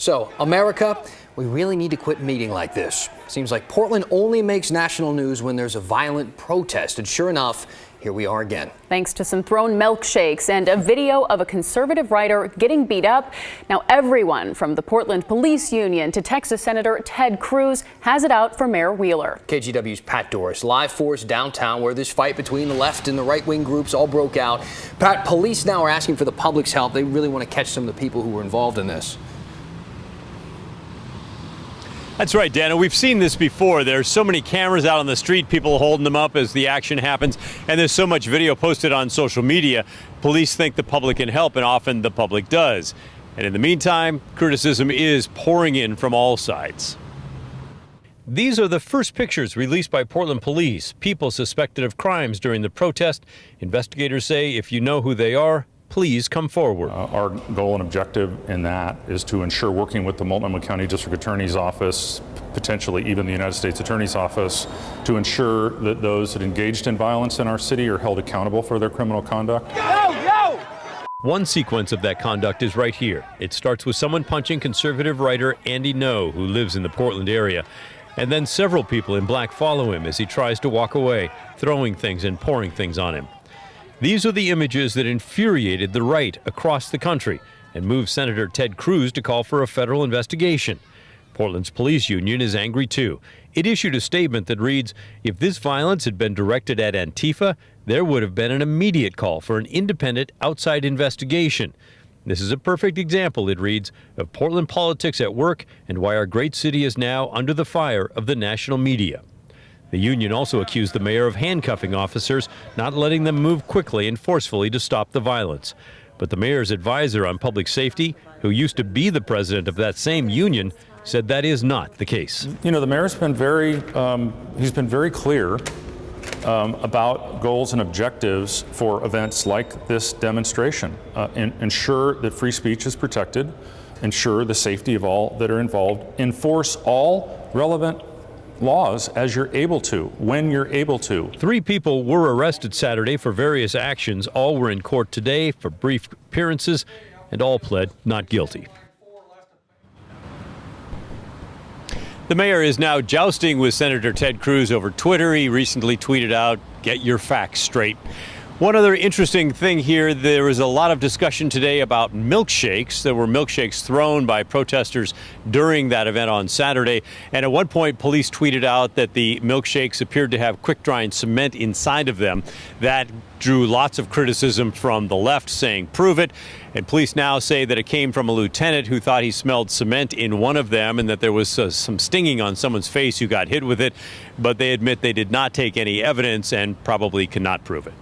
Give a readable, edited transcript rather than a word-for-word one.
So, America, we really need to quit meeting like this. Seems like Portland only makes national news when there's a violent protest. And sure enough, here we are again. Thanks to some thrown milkshakes and a video of a conservative writer getting beat up. Now everyone from the Portland Police Union to Texas Senator Ted Cruz has it out for Mayor Wheeler. KGW's Pat Doris, live for us downtown where this fight between the left and the right-wing groups all broke out. Pat, police now are asking for the public's help. They really want to catch some of the people who were involved in this. That's right, Dana. We've seen this before. There's so many cameras out on the street, people holding them up as the action happens, and there's so much video posted on social media. Police think the public can help, and often the public does. And in the meantime, criticism is pouring in from all sides. These are the first pictures released by Portland police. People suspected of crimes during the protest. Investigators say if you know who they are, please come forward. Our goal and objective in that is to ensure, working with the Multnomah County District Attorney's Office, potentially even the United States Attorney's Office, to ensure that those that engaged in violence in our city are held accountable for their criminal conduct. One sequence of that conduct is right here. It starts with someone punching conservative writer Andy Ngo, who lives in the Portland area. And then several people in black follow him as he tries to walk away, throwing things and pouring things on him. These are the images that infuriated the right across the country and moved Senator Ted Cruz to call for a federal investigation. Portland's police union is angry too. It issued a statement that reads, if this violence had been directed at Antifa, there would have been an immediate call for an independent outside investigation. This is a perfect example, it reads, of Portland politics at work and why our great city is now under the fire of the national media. The union also accused the mayor of handcuffing officers, not letting them move quickly and forcefully to stop the violence. But the mayor's advisor on public safety, who used to be the president of that same union, said that is not the case. You know, the mayor's been very clear about goals and objectives for events like this demonstration. Ensure that free speech is protected, ensure the safety of all that are involved, enforce all relevant laws as you're able to, when you're able to. 3 people were arrested Saturday for various actions. All were in court today for brief appearances, and all pled not guilty. The mayor is now jousting with Senator Ted Cruz over Twitter. He recently tweeted out, "Get your facts straight." One other interesting thing here, there was a lot of discussion today about milkshakes. There were milkshakes thrown by protesters during that event on Saturday. And at one point, police tweeted out that the milkshakes appeared to have quick-drying cement inside of them. That drew lots of criticism from the left, saying, prove it. And police now say that it came from a lieutenant who thought he smelled cement in one of them and that there was some stinging on someone's face who got hit with it. But they admit they did not take any evidence and probably cannot prove it.